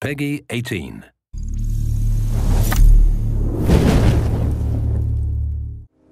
Peggy 18.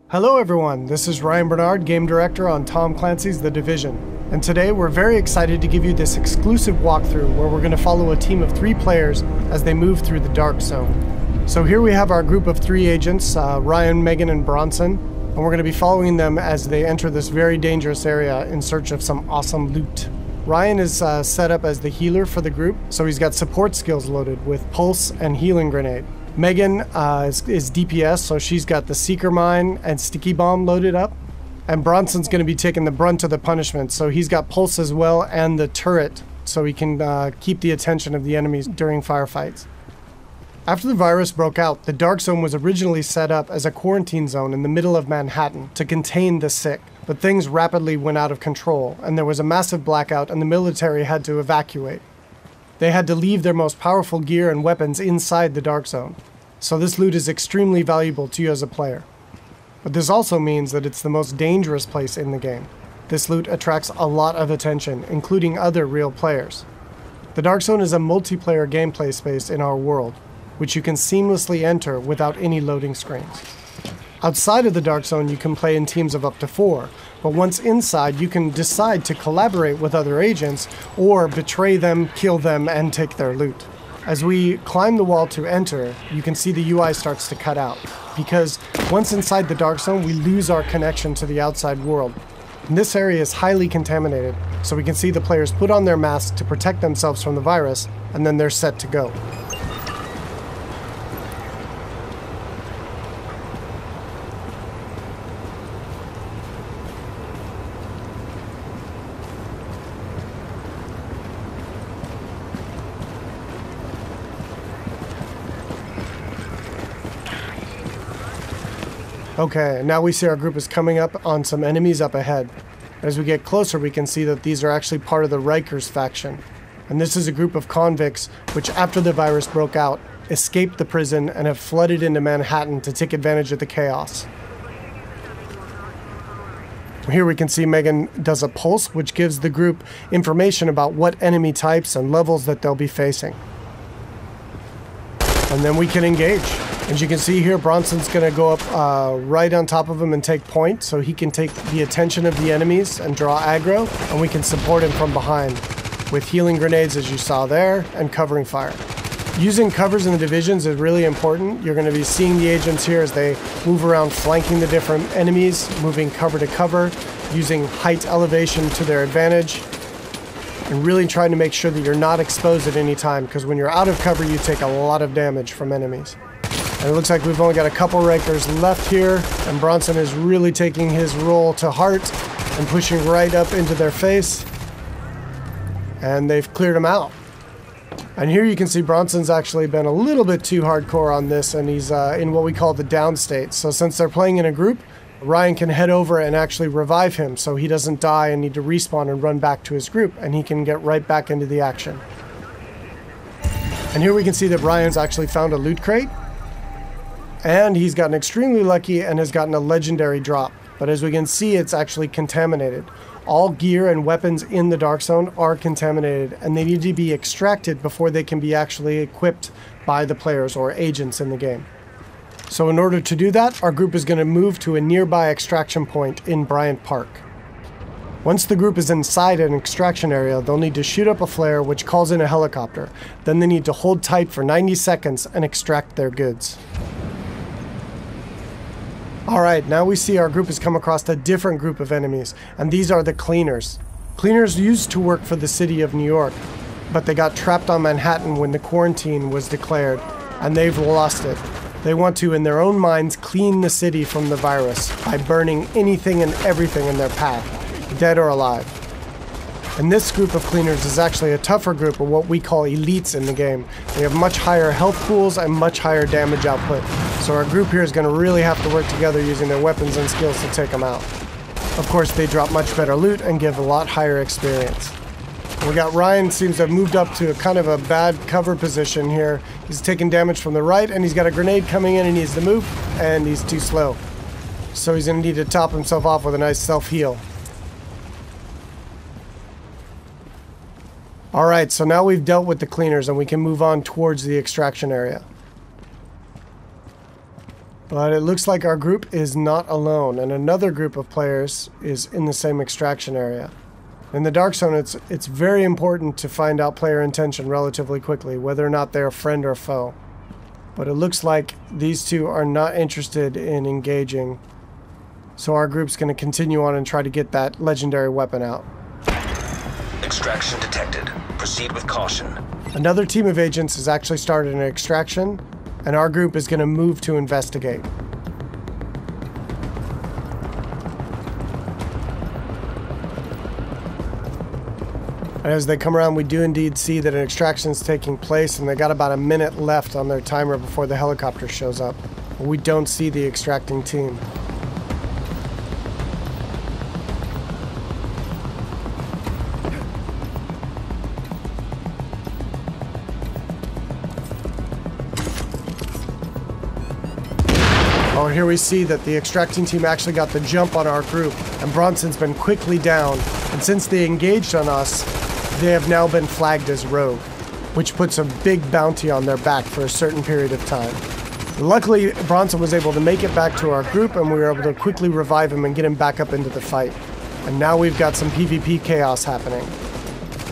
Hello everyone, this is Ryan Bernard, Game Director on Tom Clancy's The Division. And today we're very excited to give you this exclusive walkthrough where we're going to follow a team of 3 players as they move through the Dark Zone. So here we have our group of 3 agents, Ryan, Megan, and Bronson, and we're going to be following them as they enter this very dangerous area in search of some awesome loot. Ryan is set up as the healer for the group, so he's got support skills loaded with Pulse and Healing Grenade. Megan is DPS, so she's got the Seeker Mine and Sticky Bomb loaded up. And Bronson's going to be taking the brunt of the punishment, so he's got Pulse as well and the turret, so he can keep the attention of the enemies during firefights. After the virus broke out, the Dark Zone was originally set up as a quarantine zone in the middle of Manhattan to contain the sick. But things rapidly went out of control, and there was a massive blackout and the military had to evacuate. They had to leave their most powerful gear and weapons inside the Dark Zone. So this loot is extremely valuable to you as a player. But this also means that it's the most dangerous place in the game. This loot attracts a lot of attention, including other real players. The Dark Zone is a multiplayer gameplay space in our world, which you can seamlessly enter without any loading screens. Outside of the Dark Zone, you can play in teams of up to 4, but once inside, you can decide to collaborate with other agents or betray them, kill them, and take their loot. As we climb the wall to enter, you can see the UI starts to cut out, because once inside the Dark Zone, we lose our connection to the outside world. And this area is highly contaminated, so we can see the players put on their masks to protect themselves from the virus, and then they're set to go. Okay, now we see our group is coming up on some enemies up ahead. As we get closer, we can see that these are actually part of the Rikers faction. And this is a group of convicts which, after the virus broke out, escaped the prison and have flooded into Manhattan to take advantage of the chaos. Here we can see Megan does a pulse, which gives the group information about what enemy types and levels that they'll be facing. And then we can engage. As you can see here, Bronson's going to go up right on top of him and take point, so he can take the attention of the enemies and draw aggro, and we can support him from behind with healing grenades, as you saw there, and covering fire. Using covers in the divisions is really important. You're going to be seeing the agents here as they move around flanking the different enemies, moving cover to cover, using height elevation to their advantage, and really trying to make sure that you're not exposed at any time, because when you're out of cover, you take a lot of damage from enemies. And it looks like we've only got a couple Rikers left here, and Bronson is really taking his role to heart and pushing right up into their face. And they've cleared him out. And here you can see Bronson's actually been a little bit too hardcore on this, and he's in what we call the down state. So since they're playing in a group, Ryan can head over and actually revive him so he doesn't die and need to respawn and run back to his group, and he can get right back into the action. And here we can see that Ryan's actually found a loot crate. And he's gotten extremely lucky and has gotten a legendary drop. But as we can see, it's actually contaminated. All gear and weapons in the Dark Zone are contaminated, and they need to be extracted before they can be actually equipped by the players or agents in the game. So in order to do that, our group is going to move to a nearby extraction point in Bryant Park. Once the group is inside an extraction area, they'll need to shoot up a flare which calls in a helicopter. Then they need to hold tight for 90 seconds and extract their goods. Alright, now we see our group has come across a different group of enemies, and these are the Cleaners. Cleaners used to work for the city of New York, but they got trapped on Manhattan when the quarantine was declared, and they've lost it. They want to, in their own minds, clean the city from the virus by burning anything and everything in their path, dead or alive. And this group of Cleaners is actually a tougher group of what we call elites in the game. They have much higher health pools and much higher damage output. So our group here is going to really have to work together using their weapons and skills to take them out. Of course, they drop much better loot and give a lot higher experience. We got Ryan seems to have moved up to a kind of a bad cover position here. He's taking damage from the right, and he's got a grenade coming in and he needs to move, and he's too slow. So he's going to need to top himself off with a nice self-heal. Alright, so now we've dealt with the cleaners and we can move on towards the extraction area. But it looks like our group is not alone, and another group of players is in the same extraction area. In the Dark Zone, it's very important to find out player intention relatively quickly, whether or not they're a friend or foe. But it looks like these two are not interested in engaging, so our group's going to continue on and try to get that legendary weapon out. Extraction detected. Proceed with caution. Another team of agents has actually started an extraction, and our group is going to move to investigate. And as they come around, we do indeed see that an extraction is taking place, and they got about a minute left on their timer before the helicopter shows up. We don't see the extracting team. Oh, here we see that the extracting team actually got the jump on our group, and Bronson's been quickly down, and since they engaged on us, they have now been flagged as rogue, which puts a big bounty on their back for a certain period of time. Luckily, Bronson was able to make it back to our group, and we were able to quickly revive him and get him back up into the fight. And now we've got some PvP chaos happening.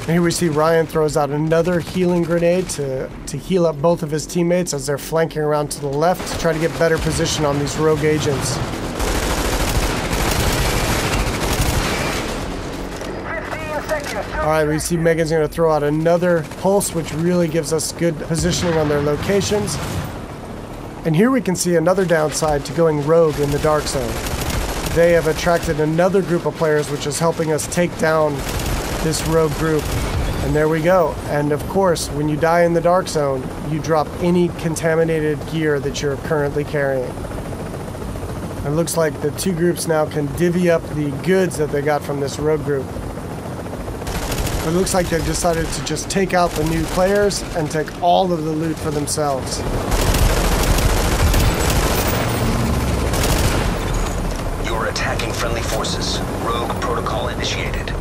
And here we see Ryan throws out another healing grenade to heal up both of his teammates as they're flanking around to the left to try to get better position on these rogue agents. 15 seconds. Alright, we see Megan's going to throw out another pulse, which really gives us good positioning on their locations. And here we can see another downside to going rogue in the Dark Zone. They have attracted another group of players, which is helping us take down this rogue group. And there we go. And of course, when you die in the Dark Zone, you drop any contaminated gear that you're currently carrying. It looks like the two groups now can divvy up the goods that they got from this rogue group. It looks like they've decided to just take out the new players and take all of the loot for themselves. You're attacking friendly forces. Rogue protocol initiated.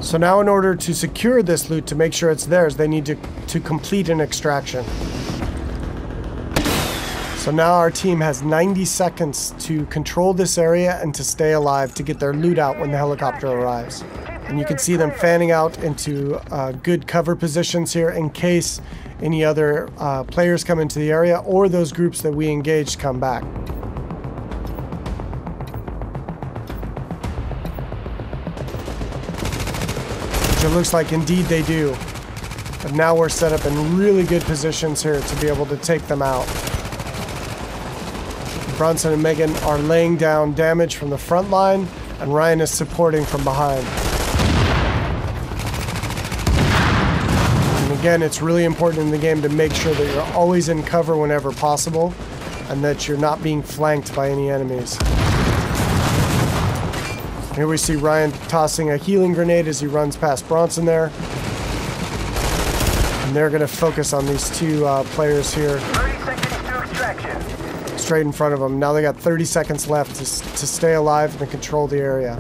So now in order to secure this loot, to make sure it's theirs, they need to complete an extraction. So now our team has 90 seconds to control this area and to stay alive to get their loot out when the helicopter arrives. And you can see them fanning out into good cover positions here in case any other players come into the area or those groups that we engaged come back. It looks like indeed they do. But now we're set up in really good positions here to be able to take them out. Bronson and Megan are laying down damage from the front line, and Ryan is supporting from behind. And again, it's really important in the game to make sure that you're always in cover whenever possible, and that you're not being flanked by any enemies. Here we see Ryan tossing a healing grenade as he runs past Bronson there. And they're going to focus on these two players here. 30 seconds to extraction. Straight in front of them. Now they got 30 seconds left to stay alive and control the area.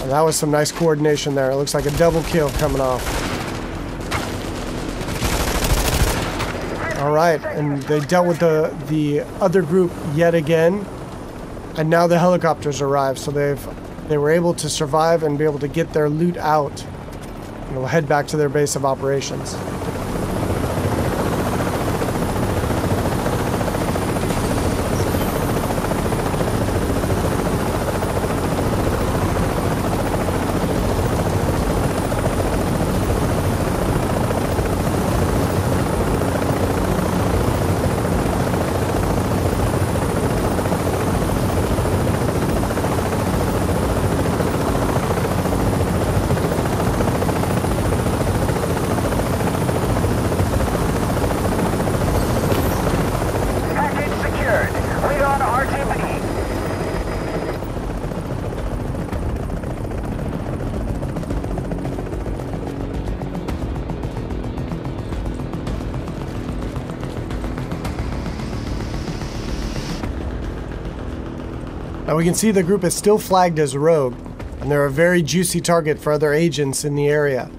And that was some nice coordination there. It looks like a double kill coming off. Alright, and they dealt with the other group yet again, and now the helicopters arrived, so they were able to survive and be able to get their loot out, and will head back to their base of operations. Now we can see the group is still flagged as rogue, and they're a very juicy target for other agents in the area.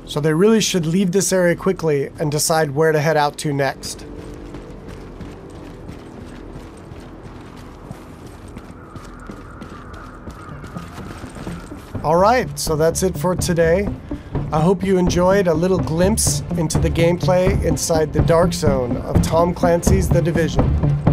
So they really should leave this area quickly and decide where to head out to next. Alright, so that's it for today. I hope you enjoyed a little glimpse into the gameplay inside the dark zone of Tom Clancy's The Division.